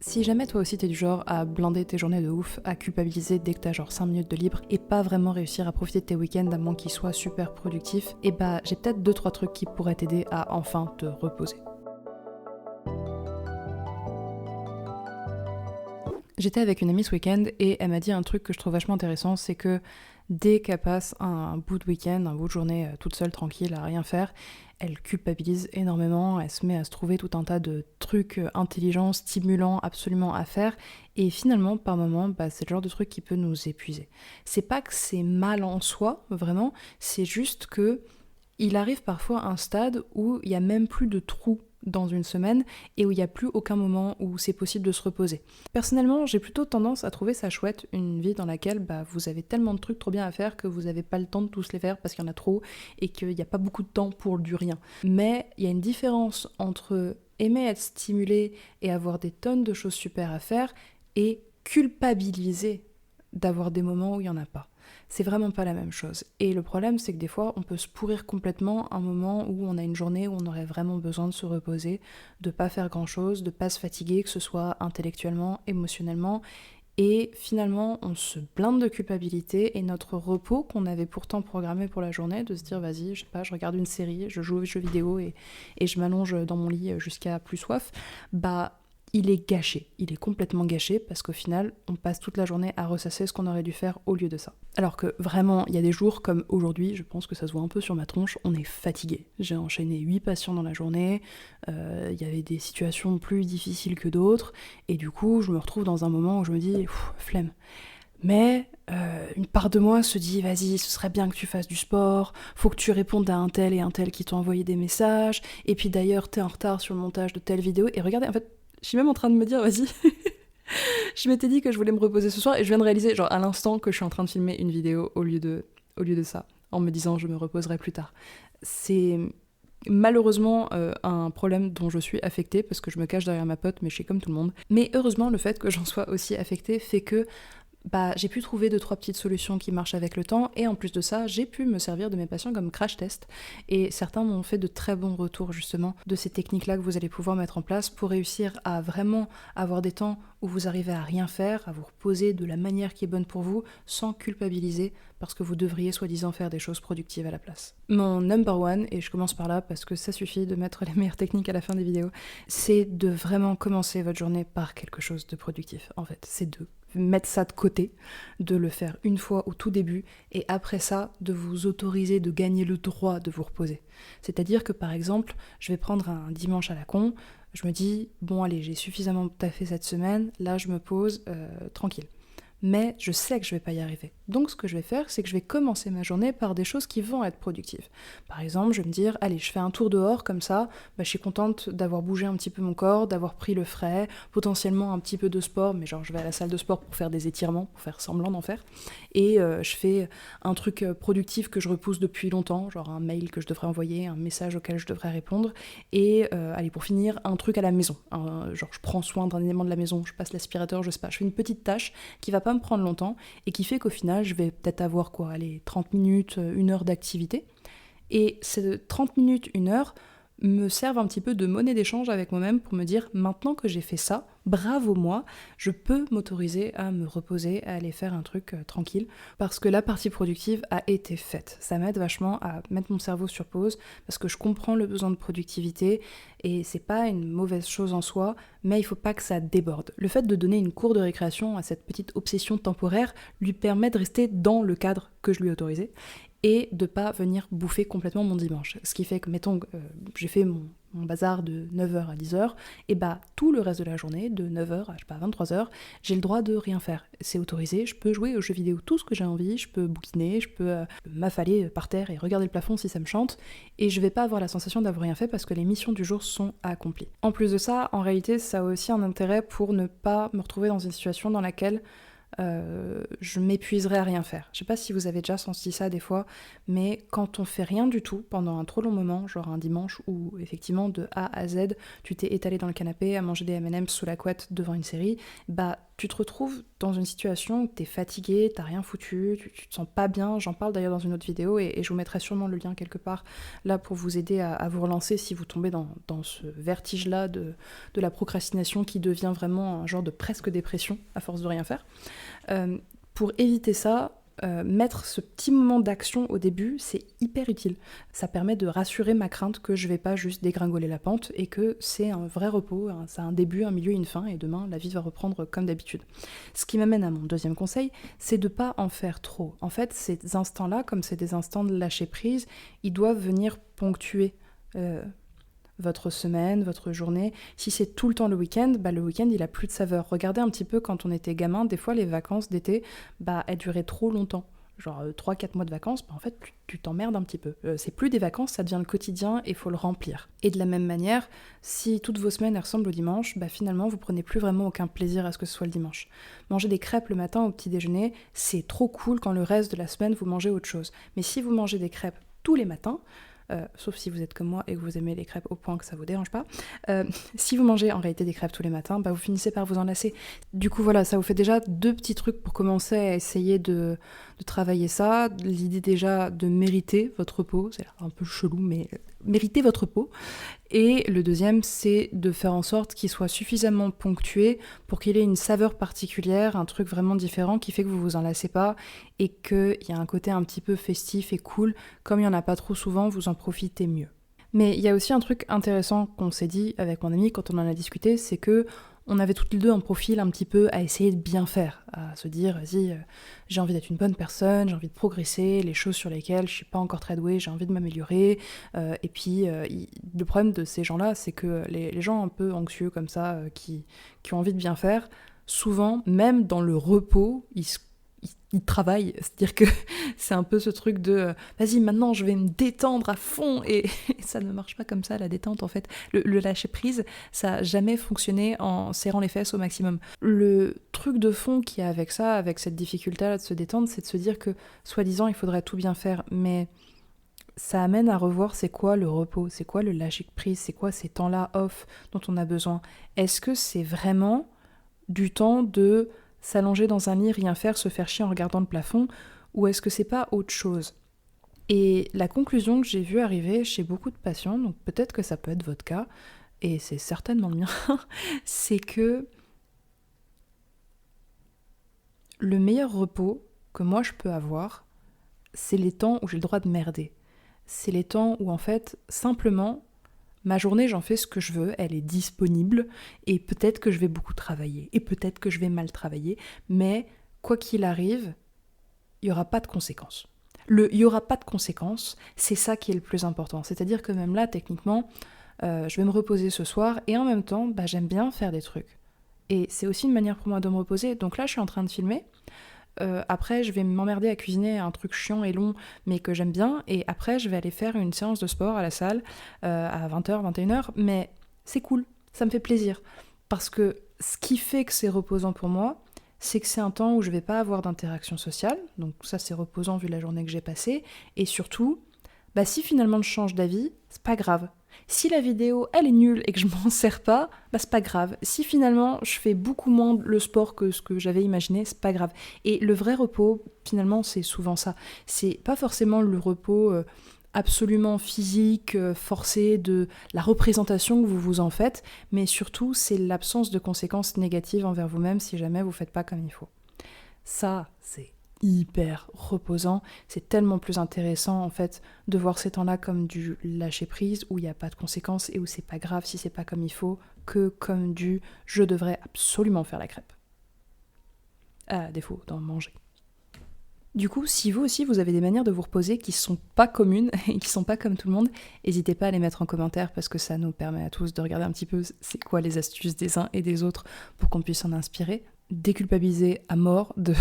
Si jamais toi aussi t'es du genre à blinder tes journées de ouf, à culpabiliser dès que t'as genre 5 minutes de libre et pas vraiment réussir à profiter de tes week-ends à moins qu'ils soient super productifs, et bah j'ai peut-être 2-3 trucs qui pourraient t'aider à enfin te reposer. J'étais avec une amie ce week-end et elle m'a dit un truc que je trouve vachement intéressant, c'est que dès qu'elle passe un bout de week-end, un bout de journée toute seule, tranquille, à rien faire, elle culpabilise énormément, elle se met à se trouver tout un tas de trucs intelligents, stimulants, absolument à faire, et finalement, par moments, c'est le genre de truc qui peut nous épuiser. C'est pas que c'est mal en soi, vraiment, c'est juste que il arrive parfois un stade où il n'y a même plus de trou dans une semaine et où il n'y a plus aucun moment où c'est possible de se reposer. Personnellement, j'ai plutôt tendance à trouver ça chouette, une vie dans laquelle vous avez tellement de trucs trop bien à faire que vous n'avez pas le temps de tous les faire parce qu'il y en a trop et qu'il n'y a pas beaucoup de temps pour du rien. Mais il y a une différence entre aimer être stimulé et avoir des tonnes de choses super à faire et culpabiliser d'avoir des moments où il n'y en a pas. C'est vraiment pas la même chose. Et le problème, c'est que des fois, on peut se pourrir complètement un moment où on a une journée où on aurait vraiment besoin de se reposer, de pas faire grand-chose, de pas se fatiguer, que ce soit intellectuellement, émotionnellement. Et finalement, on se blinde de culpabilité et notre repos qu'on avait pourtant programmé pour la journée, de se dire vas-y, je sais pas, je regarde une série, je joue aux jeux vidéo et je m'allonge dans mon lit jusqu'à plus soif, il est gâché, il est complètement gâché parce qu'au final, on passe toute la journée à ressasser ce qu'on aurait dû faire au lieu de ça. Alors que vraiment, il y a des jours comme aujourd'hui, je pense que ça se voit un peu sur ma tronche, on est fatigué. J'ai enchaîné 8 patients dans la journée, il y avait des situations plus difficiles que d'autres, et du coup, je me retrouve dans un moment où je me dis, flemme. Mais une part de moi se dit, vas-y, ce serait bien que tu fasses du sport, faut que tu répondes à un tel et un tel qui t'ont envoyé des messages, et puis d'ailleurs, t'es en retard sur le montage de telle vidéo, et regardez, en fait, je suis même en train de me dire, vas-y, je m'étais dit que je voulais me reposer ce soir et je viens de réaliser, genre à l'instant, que je suis en train de filmer une vidéo au lieu de ça, en me disant je me reposerai plus tard. C'est malheureusement un problème dont je suis affectée parce que je me cache derrière ma pote, mais je suis comme tout le monde. Mais heureusement, le fait que j'en sois aussi affectée fait que j'ai pu trouver 2-3 petites solutions qui marchent avec le temps, et en plus de ça, j'ai pu me servir de mes patients comme crash test, et certains m'ont fait de très bons retours justement de ces techniques-là que vous allez pouvoir mettre en place pour réussir à vraiment avoir des temps où vous arrivez à rien faire, à vous reposer de la manière qui est bonne pour vous, sans culpabiliser, parce que vous devriez soi-disant faire des choses productives à la place. Mon number one, et je commence par là parce que ça suffit de mettre les meilleures techniques à la fin des vidéos, c'est de vraiment commencer votre journée par quelque chose de productif. En fait, c'est de mettre ça de côté, de le faire une fois au tout début, et après ça, de vous autoriser de gagner le droit de vous reposer. C'est-à-dire que par exemple, je vais prendre un dimanche à la con, je me dis, bon allez, j'ai suffisamment taffé cette semaine, là je me pose tranquille. Mais je sais que je vais pas y arriver. Donc ce que je vais faire, c'est que je vais commencer ma journée par des choses qui vont être productives. Par exemple, je vais me dire, allez, je fais un tour dehors, comme ça, je suis contente d'avoir bougé un petit peu mon corps, d'avoir pris le frais, potentiellement un petit peu de sport, mais genre je vais à la salle de sport pour faire des étirements, pour faire semblant d'en faire, et je fais un truc productif que je repousse depuis longtemps, genre un mail que je devrais envoyer, un message auquel je devrais répondre, et allez, pour finir, un truc à la maison, genre je prends soin d'un élément de la maison, je passe l'aspirateur, je sais pas, je fais une petite tâche qui va pas me prendre longtemps et qui fait qu'au final je vais peut-être avoir 30 minutes, 1 heure d'activité, et ces 30 minutes, 1 heure me servent un petit peu de monnaie d'échange avec moi-même pour me dire, maintenant que j'ai fait ça, bravo moi, je peux m'autoriser à me reposer, à aller faire un truc tranquille, parce que la partie productive a été faite. Ça m'aide vachement à mettre mon cerveau sur pause, parce que je comprends le besoin de productivité, et c'est pas une mauvaise chose en soi, mais il faut pas que ça déborde. Le fait de donner une cour de récréation à cette petite obsession temporaire lui permet de rester dans le cadre que je lui ai autorisé, et de pas venir bouffer complètement mon dimanche. Ce qui fait que, mettons, j'ai fait mon bazar de 9h à 10h, et tout le reste de la journée, de 9h à 23h, j'ai le droit de rien faire. C'est autorisé, je peux jouer aux jeux vidéo tout ce que j'ai envie, je peux bouquiner, je peux m'affaler par terre et regarder le plafond si ça me chante, et je vais pas avoir la sensation d'avoir rien fait parce que les missions du jour sont accomplies. En plus de ça, en réalité, ça a aussi un intérêt pour ne pas me retrouver dans une situation dans laquelle je m'épuiserai à rien faire. Je sais pas si vous avez déjà senti ça des fois, mais quand on fait rien du tout pendant un trop long moment, genre un dimanche où effectivement de A à Z, tu t'es étalé dans le canapé à manger des M&M's sous la couette devant une série, tu te retrouves dans une situation où t'es fatigué, t'as rien foutu, tu te sens pas bien. J'en parle d'ailleurs dans une autre vidéo et je vous mettrai sûrement le lien quelque part là pour vous aider à vous relancer si vous tombez dans ce vertige-là de la procrastination qui devient vraiment un genre de presque dépression à force de rien faire. Pour éviter ça, mettre ce petit moment d'action au début, c'est hyper utile. Ça permet de rassurer ma crainte que je vais pas juste dégringoler la pente et que c'est un vrai repos, ça a un début, un milieu, une fin, et demain la vie va reprendre comme d'habitude. Ce qui m'amène à mon deuxième conseil, c'est de pas en faire trop. En fait, ces instants-là, comme c'est des instants de lâcher prise, ils doivent venir ponctuer votre semaine, votre journée. Si c'est tout le temps le week-end, le week-end il a plus de saveur. Regardez un petit peu quand on était gamin, des fois les vacances d'été, elles duraient trop longtemps. Genre 3-4 mois de vacances, en fait tu t'emmerdes un petit peu. C'est plus des vacances, ça devient le quotidien et il faut le remplir. Et de la même manière, si toutes vos semaines elles ressemblent au dimanche, finalement vous prenez plus vraiment aucun plaisir à ce que ce soit le dimanche. Manger des crêpes le matin au petit déjeuner, c'est trop cool quand le reste de la semaine vous mangez autre chose. Mais si vous mangez des crêpes tous les matins, sauf si vous êtes comme moi et que vous aimez les crêpes au point que ça vous dérange pas. Si vous mangez en réalité des crêpes tous les matins, vous finissez par vous en lasser. Du coup voilà, ça vous fait déjà 2 petits trucs pour commencer à essayer de travailler ça. L'idée déjà de mériter votre repos, c'est un peu chelou mais méritez votre repos. Et le deuxième, c'est de faire en sorte qu'il soit suffisamment ponctué pour qu'il ait une saveur particulière, un truc vraiment différent qui fait que vous vous en lassez pas et qu'il y a un côté un petit peu festif et cool. Comme il n'y en a pas trop souvent, vous en profitez mieux. Mais il y a aussi un truc intéressant qu'on s'est dit avec mon ami quand on en a discuté, c'est que on avait toutes les deux un profil un petit peu à essayer de bien faire, à se dire, vas-y, j'ai envie d'être une bonne personne, j'ai envie de progresser, les choses sur lesquelles je suis pas encore très douée, j'ai envie de m'améliorer. Et puis, le problème de ces gens-là, c'est que les gens un peu anxieux comme ça, qui ont envie de bien faire, souvent, même dans le repos, ils travaillent, c'est-à-dire que c'est un peu ce truc de vas-y maintenant je vais me détendre à fond et ça ne marche pas comme ça la détente en fait. Le lâcher prise, ça n'a jamais fonctionné en serrant les fesses au maximum. Le truc de fond qu'il y a avec ça, avec cette difficulté-là de se détendre, c'est de se dire que soi-disant il faudrait tout bien faire, mais ça amène à revoir c'est quoi le repos, c'est quoi le lâcher prise, c'est quoi ces temps-là off dont on a besoin. Est-ce que c'est vraiment du temps de s'allonger dans un lit, rien faire, se faire chier en regardant le plafond, ou est-ce que c'est pas autre chose ? Et la conclusion que j'ai vue arriver chez beaucoup de patients, donc peut-être que ça peut être votre cas, et c'est certainement le mien, c'est que le meilleur repos que moi je peux avoir, c'est les temps où j'ai le droit de merder. C'est les temps où en fait, simplement, ma journée, j'en fais ce que je veux, elle est disponible, et peut-être que je vais beaucoup travailler, et peut-être que je vais mal travailler, mais quoi qu'il arrive, il n'y aura pas de conséquences. Il n'y aura pas de conséquences, c'est ça qui est le plus important. C'est-à-dire que même là, techniquement, je vais me reposer ce soir, et en même temps, j'aime bien faire des trucs. Et c'est aussi une manière pour moi de me reposer. Donc là, je suis en train de filmer. Après, je vais m'emmerder à cuisiner un truc chiant et long, mais que j'aime bien. Et après, je vais aller faire une séance de sport à la salle à 20h, 21h. Mais c'est cool, ça me fait plaisir. Parce que ce qui fait que c'est reposant pour moi, c'est que c'est un temps où je vais pas avoir d'interaction sociale. Donc ça, c'est reposant vu la journée que j'ai passée. Et surtout, si finalement je change d'avis, c'est pas grave. Si la vidéo, elle est nulle et que je m'en sers pas, c'est pas grave. Si finalement, je fais beaucoup moins le sport que ce que j'avais imaginé, c'est pas grave. Et le vrai repos, finalement, c'est souvent ça. C'est pas forcément le repos absolument physique, forcé de la représentation que vous vous en faites, mais surtout, c'est l'absence de conséquences négatives envers vous-même si jamais vous faites pas comme il faut. Ça, c'est hyper reposant, c'est tellement plus intéressant en fait de voir ces temps-là comme du lâcher prise où il n'y a pas de conséquences et où c'est pas grave si c'est pas comme il faut que comme du je devrais absolument faire la crêpe. À défaut d'en manger. Du coup, si vous aussi vous avez des manières de vous reposer qui sont pas communes et qui sont pas comme tout le monde, n'hésitez pas à les mettre en commentaire parce que ça nous permet à tous de regarder un petit peu c'est quoi les astuces des uns et des autres pour qu'on puisse en inspirer. Déculpabiliser à mort de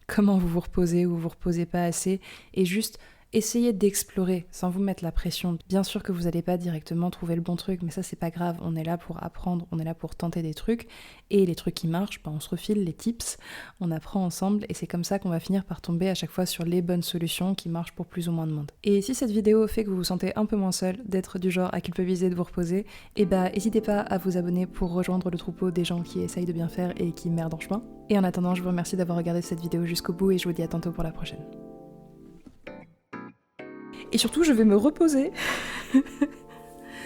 comment vous vous reposez ou vous reposez pas assez et juste essayez d'explorer sans vous mettre la pression. Bien sûr que vous n'allez pas directement trouver le bon truc, mais ça c'est pas grave, on est là pour apprendre, on est là pour tenter des trucs, et les trucs qui marchent, on se refile les tips, on apprend ensemble, et c'est comme ça qu'on va finir par tomber à chaque fois sur les bonnes solutions qui marchent pour plus ou moins de monde. Et si cette vidéo fait que vous vous sentez un peu moins seul, d'être du genre à culpabiliser de vous reposer, n'hésitez pas à vous abonner pour rejoindre le troupeau des gens qui essayent de bien faire et qui merdent en chemin. Et en attendant, je vous remercie d'avoir regardé cette vidéo jusqu'au bout et je vous dis à tantôt pour la prochaine. Et surtout, je vais me reposer.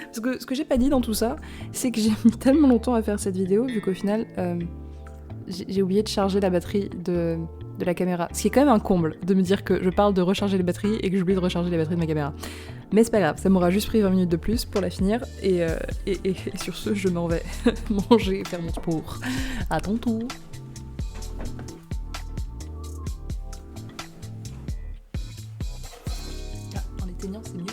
Parce que ce que j'ai pas dit dans tout ça, c'est que j'ai mis tellement longtemps à faire cette vidéo, vu qu'au final, j'ai oublié de charger la batterie de la caméra. Ce qui est quand même un comble, de me dire que je parle de recharger les batteries et que j'oublie de recharger les batteries de ma caméra. Mais c'est pas grave, ça m'aura juste pris 20 minutes de plus pour la finir, et sur ce, je m'en vais manger et faire mon sport. À tantôt. En éteignant, c'est mieux.